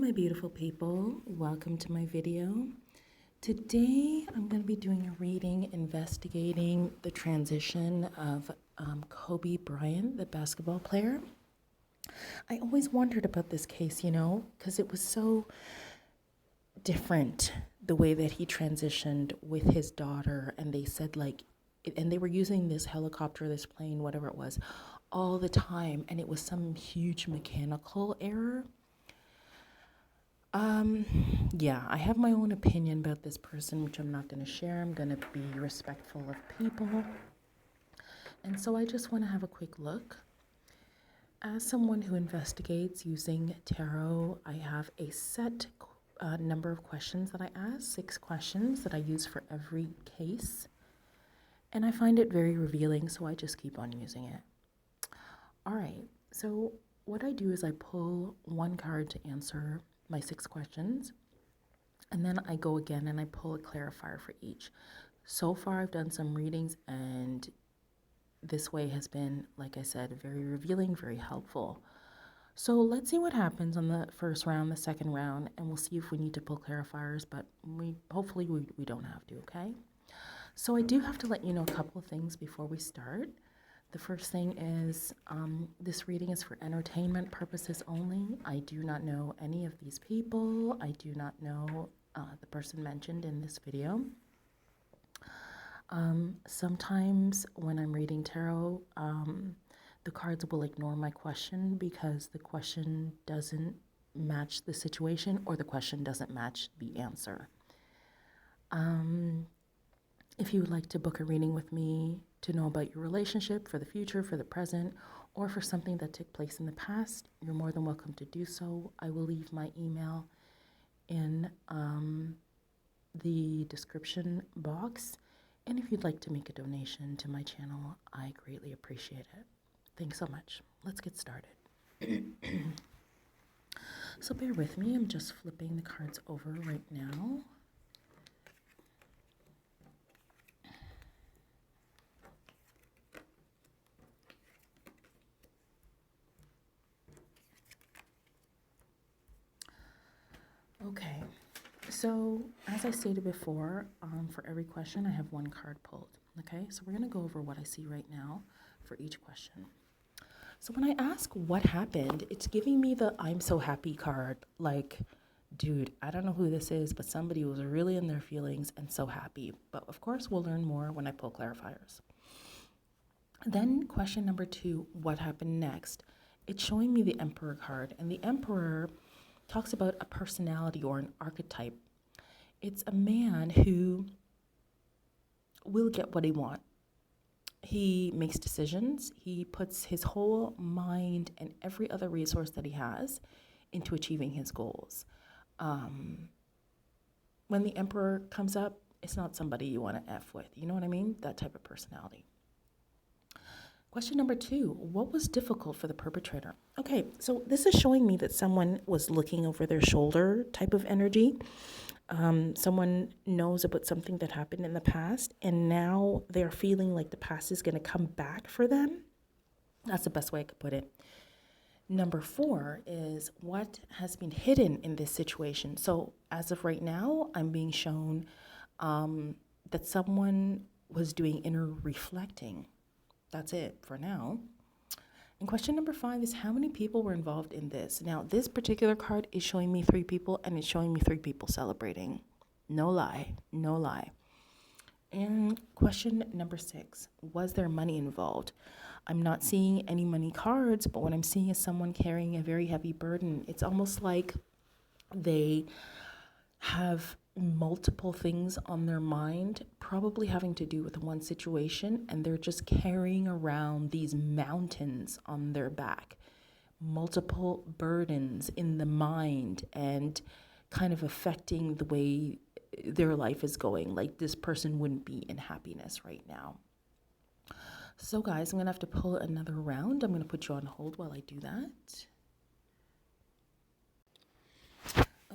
my beautiful people. Welcome to my video. Today, I'm going to be doing a reading investigating the transition of Kobe Bryant, the basketball player. I always wondered about this case, because it was so different the way that he transitioned with his daughter. And they said, and they were using this helicopter, this plane, whatever it was, all the time. And it was some huge mechanical error. Yeah, I have my own opinion about this person, which I'm not going to share. I'm going to be respectful of people. And so I just want to have a quick look. As someone who investigates using tarot, I have a set number of questions that I ask, 6 questions that I use for every case. And I find it very revealing, so I just keep on using it. All right, so what I do is I pull one card to answer my 6 questions, and then I go again and I pull a clarifier for each. So far I've done some readings, and this way has been, like I said, very revealing, very helpful. So let's see what happens on the first round, the second round, and we'll see if we need to pull clarifiers, but hopefully we don't have to, okay? So I do have to let you know a couple of things before we start. The first thing is this reading is for entertainment purposes only. I do not know any of these people. I do not know the person mentioned in this video. Sometimes when I'm reading tarot, the cards will ignore my question because the question doesn't match the situation or the question doesn't match the answer. If you would like to book a reading with me to know about your relationship for the future, for the present, or for something that took place in the past, you're more than welcome to do so. I will leave my email in the description box. And if you'd like to make a donation to my channel, I greatly appreciate it. Thanks so much. Let's get started. So bear with me. I'm just flipping the cards over right now. Okay, so as I stated before, for every question, I have one card pulled. Okay, so we're going to go over what I see right now for each question. So when I ask what happened, it's giving me the I'm so happy card. Like, dude, I don't know who this is, but somebody was really in their feelings and so happy. But of course, we'll learn more when I pull clarifiers. Then question number 2, what happened next? It's showing me the Emperor card, and the Emperor talks about a personality or an archetype. It's a man who will get what he wants. He makes decisions. He puts his whole mind and every other resource that he has into achieving his goals. When the Emperor comes up, it's not somebody you want to F with. You know what I mean? That type of personality. Question number 2, what was difficult for the perpetrator? Okay, so this is showing me that someone was looking over their shoulder type of energy. Someone knows about something that happened in the past, and now they're feeling like the past is going to come back for them. That's the best way I could put it. Number 4 is what has been hidden in this situation. So as of right now, I'm being shown that someone was doing inner reflecting. That's it for now. And question number 5 is how many people were involved in this? Now, this particular card is showing me 3 people, and it's showing me 3 people celebrating. No lie, no lie. And question number 6, was there money involved? I'm not seeing any money cards, but what I'm seeing is someone carrying a very heavy burden. It's almost like they have multiple things on their mind, probably having to do with one situation, and they're just carrying around these mountains on their back, multiple burdens in the mind, and kind of affecting the way their life is going. Like this person wouldn't be in happiness right now. So guys, I'm gonna have to pull another round. I'm gonna put you on hold while I do that.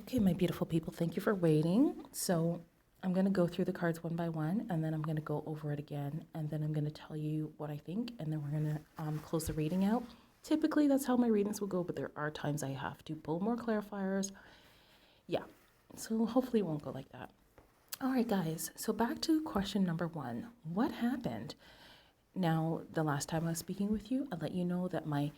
Okay, my beautiful people, thank you for waiting. So I'm going to go through the cards one by one, and then I'm going to go over it again, and then I'm going to tell you what I think, and then we're going to close the reading out. Typically, that's how my readings will go, but there are times I have to pull more clarifiers. Yeah, so hopefully it won't go like that. All right, guys, so back to question number 1. What happened? Now, the last time I was speaking with you, I let you know that my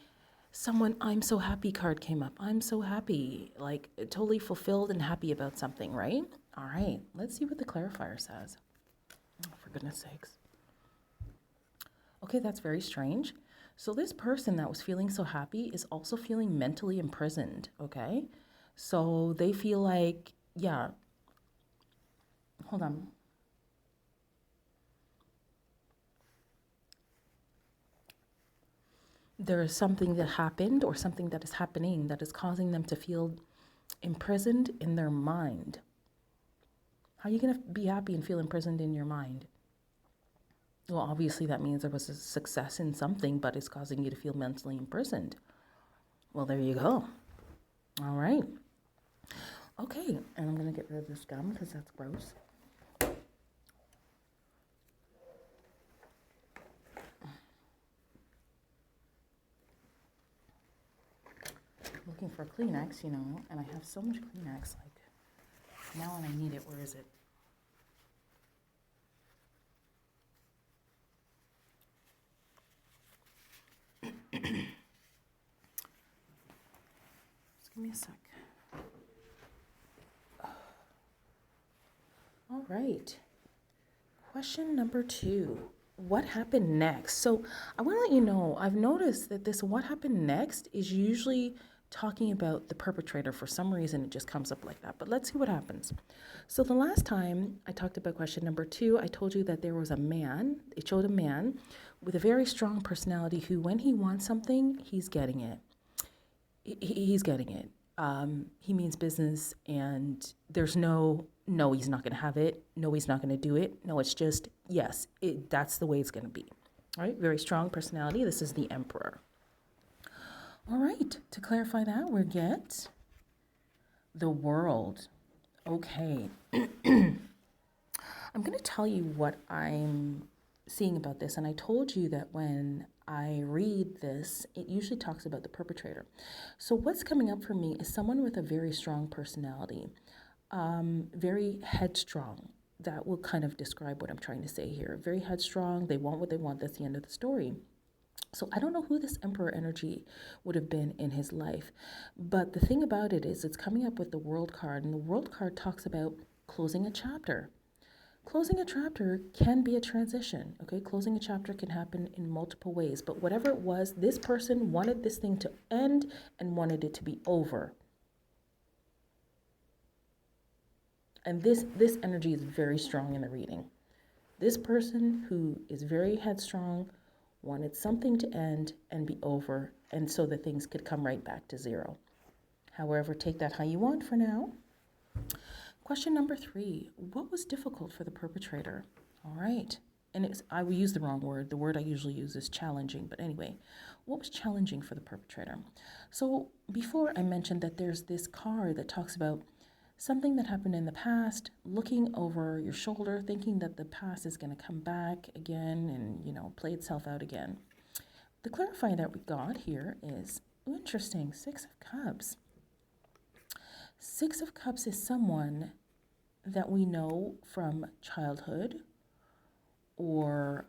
someone I'm so happy card came up. I'm so happy, like totally fulfilled and happy about something, right? All right, let's see what the clarifier says. Oh, for goodness sakes. Okay, that's very strange. So this person that was feeling so happy is also feeling mentally imprisoned, okay? So they feel like, yeah, hold on. There is something that happened or something that is happening that is causing them to feel imprisoned in their mind. How are you going to be happy and feel imprisoned in your mind? Well, obviously that means there was a success in something, but it's causing you to feel mentally imprisoned. Well, there you go. All right. Okay, and I'm going to get rid of this gum because that's gross. Looking for Kleenex, you know, and I have so much Kleenex, like, now when I need it, where is it? Just give me a sec. All right. Question number 2. What happened next? So I want to let you know, I've noticed that this what happened next is usually talking about the perpetrator. For some reason, it just comes up like that. But let's see what happens. So the last time I talked about question number 2, I told you that there was a man. It showed a man with a very strong personality who, when he wants something, he's getting it. He's getting it. He means business, and there's no, he's not going to have it. No, he's not going to do it. No, it's just, yes, that's the way it's going to be. All right, very strong personality. This is the Emperor. All right, to clarify that, we get the World. Okay. I'm going to tell you what I'm seeing about this, and I told you that when I read this, it usually talks about the perpetrator. So what's coming up for me is someone with a very strong personality, very headstrong. That will kind of describe what I'm trying to say here. Very headstrong, they want what they want, that's the end of the story. So I don't know who this Emperor energy would have been in his life, but the thing about it is it's coming up with the World card, and the World card talks about closing a chapter. Closing a chapter can be a transition, okay? Closing a chapter can happen in multiple ways, but whatever it was, this person wanted this thing to end and wanted it to be over. And this energy is very strong in the reading. This person who is very headstrong wanted something to end and be over, and so that things could come right back to zero. However, take that how you want for now. Question number 3, what was difficult for the perpetrator? All right, and I will use the wrong word. The word I usually use is challenging, but anyway, what was challenging for the perpetrator? So before I mentioned that there's this card that talks about something that happened in the past, looking over your shoulder, thinking that the past is going to come back again and, you know, play itself out again. The clarifying that we got here is, interesting, 6 of Cups. 6 of Cups is someone that we know from childhood or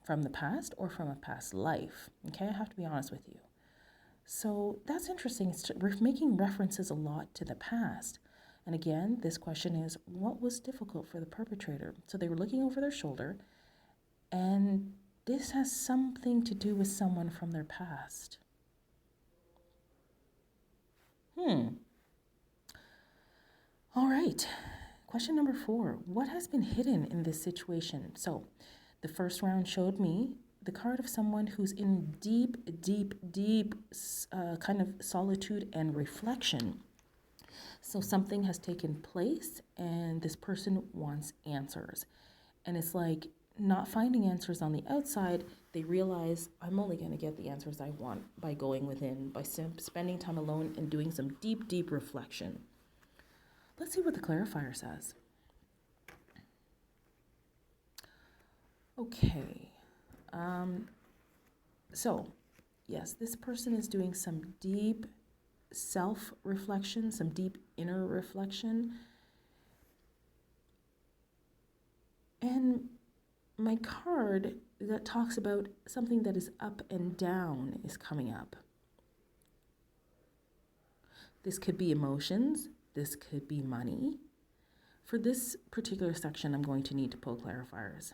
from the past or from a past life. Okay, I have to be honest with you. So that's interesting. We're making references a lot to the past. And again, this question is, what was difficult for the perpetrator? So they were looking over their shoulder, and this has something to do with someone from their past. All right. Question number 4. What has been hidden in this situation? So the first round showed me the card of someone who's in deep kind of solitude and reflection. So something has taken place and this person wants answers. And it's like not finding answers on the outside. They realize I'm only going to get the answers I want by going within, by spending time alone and doing some deep reflection. Let's see what the clarifier says. Okay. So Yes, this person is doing some deep self-reflection, some deep inner reflection. And my card that talks about something that is up and down is coming up. This could be emotions. This could be money. For this particular section, I'm going to need to pull clarifiers.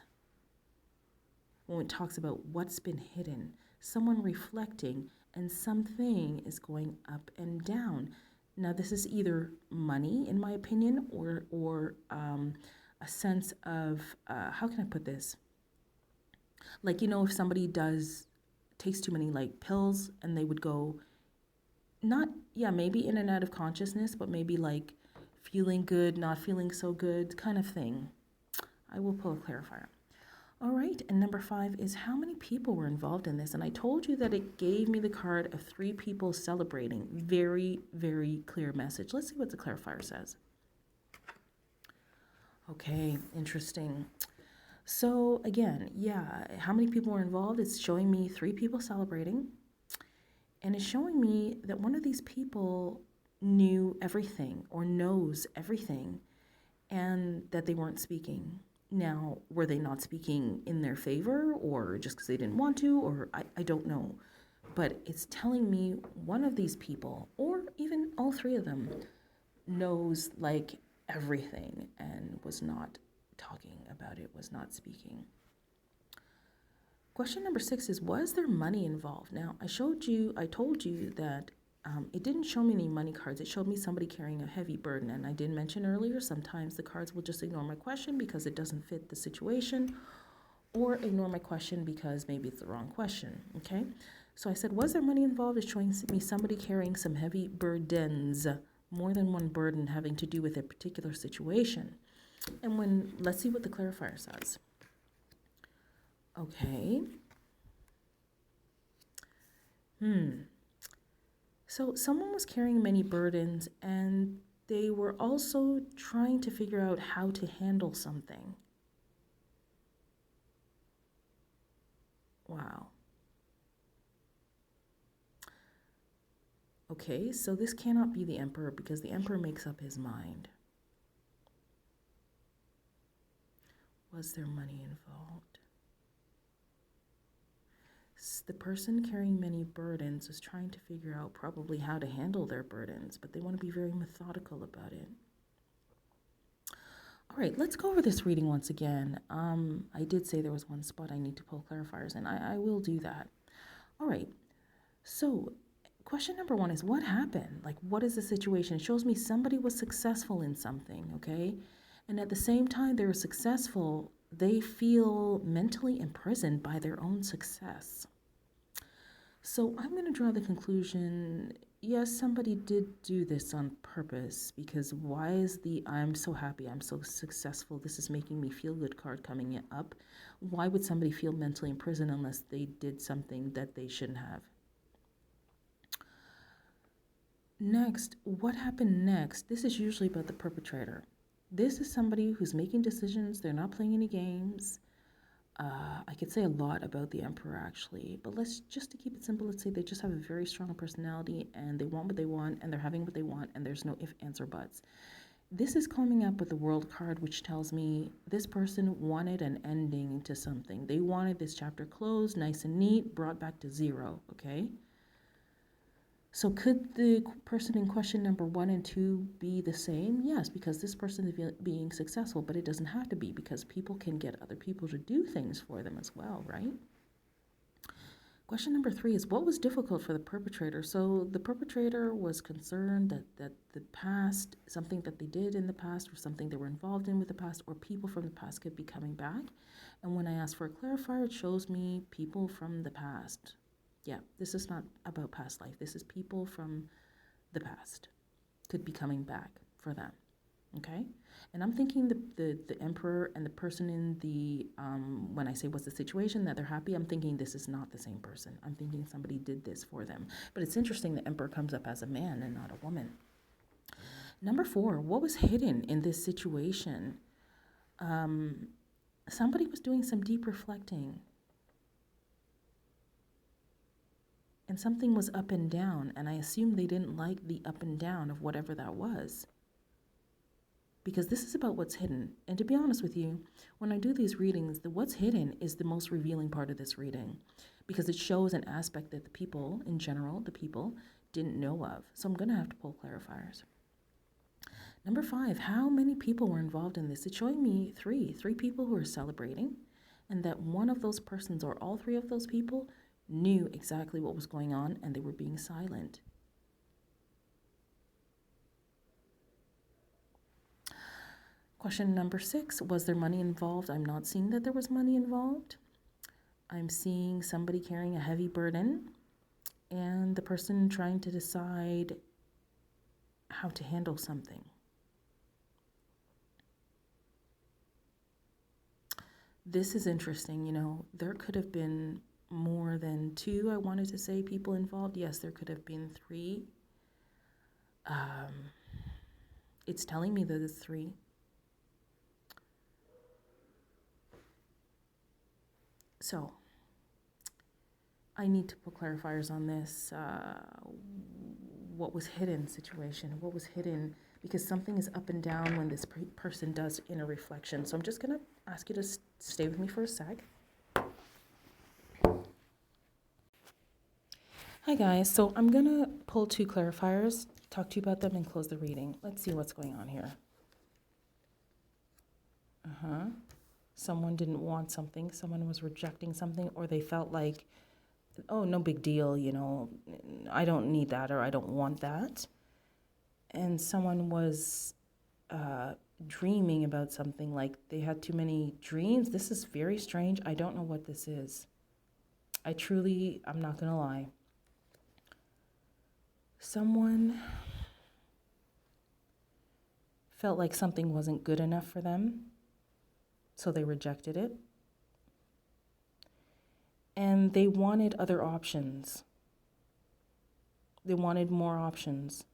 When it talks about what's been hidden, someone reflecting, and something is going up and down. Now, this is either money, in my opinion, or a sense of, how can I put this? Like, if somebody takes too many like pills and they would go, maybe in and out of consciousness, but maybe like feeling good, not feeling so good kind of thing. I will pull a clarifier. All right, and number 5 is how many people were involved in this? And I told you that it gave me the card of 3 people celebrating. Very, very clear message. Let's see what the clarifier says. Okay, interesting. So again, how many people were involved? It's showing me 3 people celebrating. And it's showing me that one of these people knew everything or knows everything and that they weren't speaking. Now, were they not speaking in their favor or just because they didn't want to, or I don't know. But it's telling me one of these people, or even all 3 of them, knows like everything and was not talking about it, was not speaking. Question number 6 is, was there money involved? Now, I told you that it didn't show me any money cards. It showed me somebody carrying a heavy burden. And I did mention earlier, sometimes the cards will just ignore my question because it doesn't fit the situation, or ignore my question because maybe it's the wrong question, okay? So I said, was there money involved? It's showing me somebody carrying some heavy burdens, more than one burden having to do with a particular situation. And let's see what the clarifier says. Okay. So someone was carrying many burdens and they were also trying to figure out how to handle something. Wow. Okay, so this cannot be the Emperor because the Emperor makes up his mind. Was there money involved? The person carrying many burdens is trying to figure out probably how to handle their burdens, but they want to be very methodical about it. All right, let's go over this reading once again. I did say there was one spot I need to pull clarifiers, and I will do that. All right, so question number 1 is, what happened? Like, what is the situation? It shows me somebody was successful in something, okay? And at the same time they were successful, they feel mentally imprisoned by their own success. So I'm going to draw the conclusion, yes, somebody did do this on purpose, because why is the I'm so happy, I'm so successful, this is making me feel good card coming up? Why would somebody feel mentally imprisoned unless they did something that they shouldn't have? Next, what happened next? This is usually about the perpetrator. This is somebody who's making decisions, they're not playing any games. I could say a lot about the Emperor actually, but just to keep it simple, let's say they just have a very strong personality and they want what they want and they're having what they want and there's no if, ands, or buts. This is coming up with the World card, which tells me this person wanted an ending to something. They wanted this chapter closed, nice and neat, brought back to 0, okay? So could the person in question number 1 and 2 be the same? Yes, because this person is being successful, but it doesn't have to be, because people can get other people to do things for them as well, right? Question number 3 is, what was difficult for the perpetrator? So the perpetrator was concerned that the past, something that they did in the past or something they were involved in with the past or people from the past could be coming back. And when I ask for a clarifier, it shows me people from the past. Yeah, this is not about past life. This is people from the past could be coming back for them, okay? And I'm thinking the Emperor and the person in the, when I say what's the situation, that they're happy, I'm thinking this is not the same person. I'm thinking somebody did this for them. But it's interesting the Emperor comes up as a man and not a woman. Number 4, what was hidden in this situation? Somebody was doing some deep reflecting. and something was up and down, and I assumed they didn't like the up and down of whatever that was. Because this is about what's hidden. And to be honest with you, when I do these readings, the what's hidden is the most revealing part of this reading, because it shows an aspect that the people, in general, the people, didn't know of. So I'm going to have to pull clarifiers. Number 5, how many people were involved in this? It's showing me three people who are celebrating, and that one of those persons, or all 3 of those people, knew exactly what was going on, and they were being silent. Question number 6, was there money involved? I'm not seeing that there was money involved. I'm seeing somebody carrying a heavy burden, and the person trying to decide how to handle something. This is interesting. There could have been more than 2, I wanted to say, people involved. Yes, there could have been 3. It's telling me that it's 3. So I need to put clarifiers on this. What was hidden situation? What was hidden? Because something is up and down when this person does inner reflection. So I'm just going to ask you to stay with me for a sec. Hi guys, so I'm going to pull 2 clarifiers, talk to you about them, and close the reading. Let's see what's going on here. Someone didn't want something, someone was rejecting something, or they felt like, oh, no big deal, I don't need that, or I don't want that. And someone was dreaming about something, like they had too many dreams. This is very strange. I don't know what this is. I'm not going to lie. Someone felt like something wasn't good enough for them, so they rejected it. And they wanted other options. They wanted more options.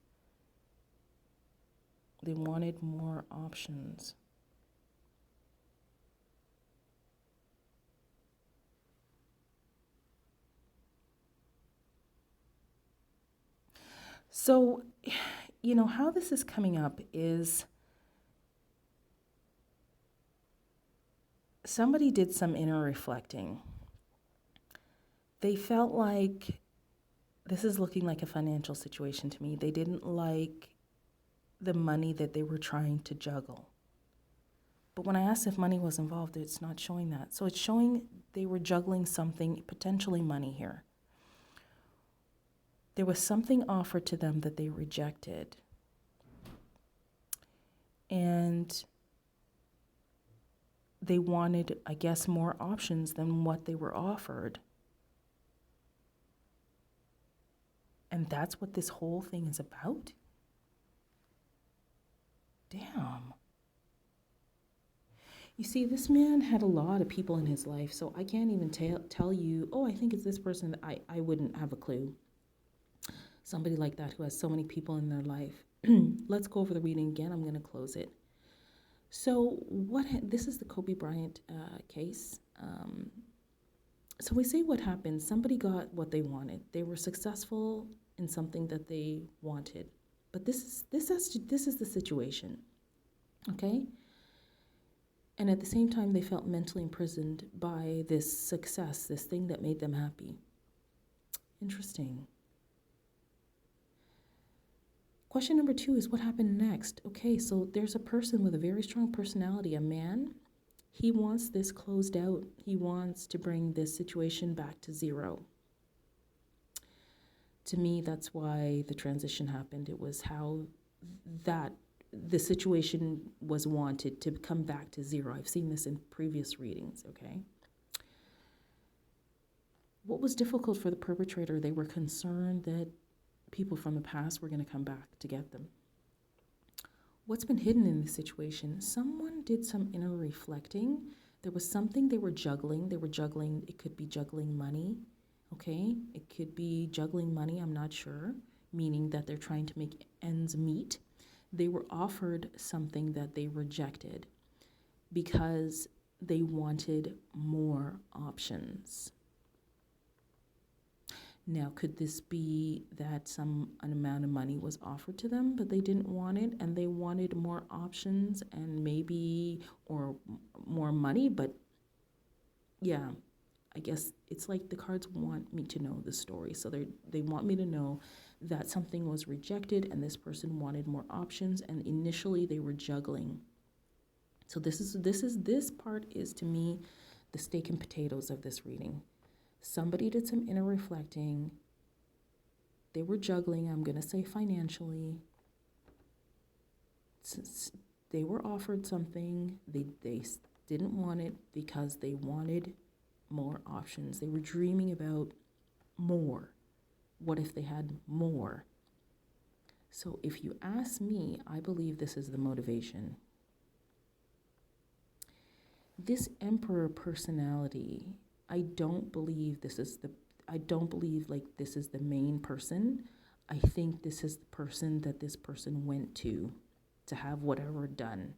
They wanted more options. So, how this is coming up is somebody did some inner reflecting. They felt like this is looking like a financial situation to me. They didn't like the money that they were trying to juggle. But when I asked if money was involved, it's not showing that. So it's showing they were juggling something, potentially money here. There was something offered to them that they rejected. And they wanted, I guess, more options than what they were offered. And that's what this whole thing is about? Damn. You see, this man had a lot of people in his life, so I can't even tell you, oh, I think it's this person. I wouldn't have a clue. Somebody like that who has so many people in their life. Let's go over the reading again. I'm going to close it. So this is the Kobe Bryant case. So we say what happened. Somebody got what they wanted. They were successful in something that they wanted. But this is the situation, okay? And at the same time, they felt mentally imprisoned by this success, this thing that made them happy. Interesting. Question number 2 is what happened next? Okay, so there's a person with a very strong personality, a man. He wants this closed out. He wants to bring this situation back to 0. To me, that's why the transition happened. It was how the situation was wanted to come back to 0. I've seen this in previous readings, okay? What was difficult for the perpetrator? They were concerned that people from the past were going to come back to get them. What's been hidden in this situation? Someone did some inner reflecting. There was something they were juggling. It could be juggling money, okay? It could be juggling money, I'm not sure, meaning that they're trying to make ends meet. They were offered something that they rejected because they wanted more options. Now, could this be that an amount of money was offered to them, but they didn't want it and they wanted more options and maybe, or more money? But yeah, I guess it's like the cards want me to know the story. So they want me to know that something was rejected and this person wanted more options, and initially they were juggling. So this part is, to me, the steak and potatoes of this reading. Somebody did some inner reflecting. They were juggling, I'm going to say financially. Since they were offered something, they didn't want it because they wanted more options. They were dreaming about more. What if they had more? So if you ask me, I believe this is the motivation. This Emperor personality, I don't believe like this is the main person. I think this is the person that this person went to have whatever done.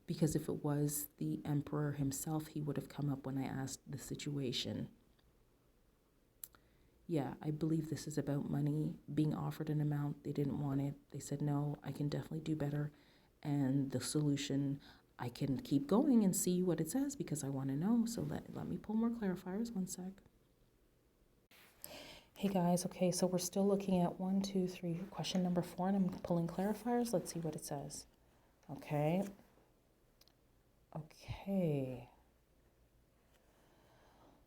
Because if it was the Emperor himself, he would have come up when I asked the situation. Yeah, I believe this is about money, being offered an amount. They didn't want it. They said, no, I can definitely do better. And the solution, I can keep going and see what it says because I want to know. So let me pull more clarifiers. One sec. Hey guys, okay, so we're still looking at 1, 2, 3, question number 4, and I'm pulling clarifiers. Let's see what it says. Okay.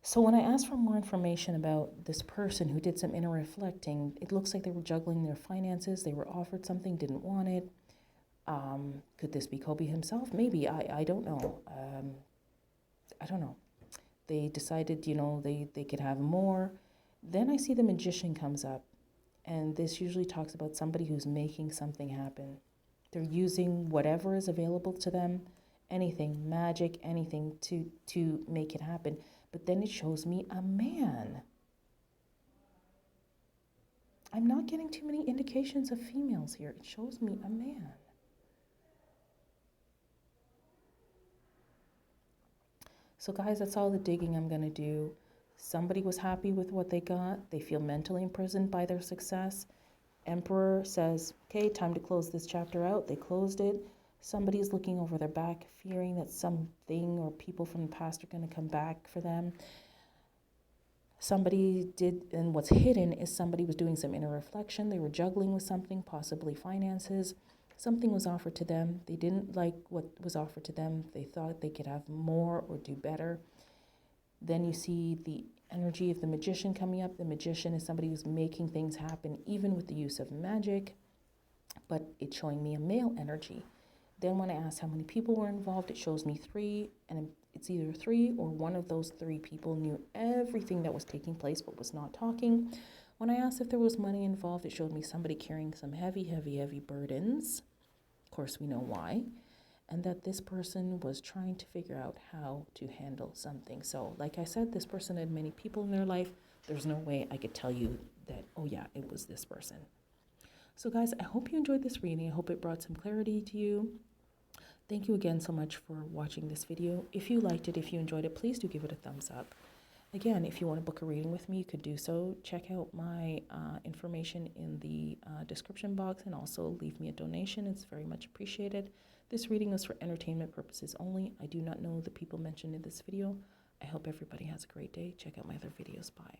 So when I asked for more information about this person who did some inner reflecting, it looks like they were juggling their finances. They were offered something, didn't want it. Could this be Kobe himself? Maybe. I don't know. I don't know. They decided, they could have more. Then I see the Magician comes up, and this usually talks about somebody who's making something happen. They're using whatever is available to them, anything, magic, anything to make it happen. But then it shows me a man. I'm not getting too many indications of females here. It shows me a man. So guys, that's all the digging I'm going to do. Somebody was happy with what they got. They feel mentally imprisoned by their success. Emperor says, okay, time to close this chapter out. They closed it. Somebody's looking over their back, fearing that something or people from the past are going to come back for them. Somebody did, and what's hidden is somebody was doing some inner reflection. They were juggling with something, possibly finances. Something was offered to them. They didn't like what was offered to them. They thought they could have more or do better. Then you see the energy of the Magician coming up. The Magician is somebody who's making things happen, even with the use of magic, but it's showing me a male energy. Then when I asked how many people were involved, it shows me 3, and it's either 3 or one of those 3 people knew everything that was taking place but was not talking. When I asked if there was money involved, it showed me somebody carrying some heavy burdens. Of course, we know why. And that this person was trying to figure out how to handle something. So, like I said, this person had many people in their life. There's no way I could tell you that, oh yeah, it was this person. So guys, I hope you enjoyed this reading. I hope it brought some clarity to you. Thank you again so much for watching this video. If you liked it, if you enjoyed it, please do give it a thumbs up. Again, if you want to book a reading with me, you could do so. Check out my information in the description box, and also leave me a donation. It's very much appreciated. This reading was for entertainment purposes only. I do not know the people mentioned in this video. I hope everybody has a great day. Check out my other videos. Bye.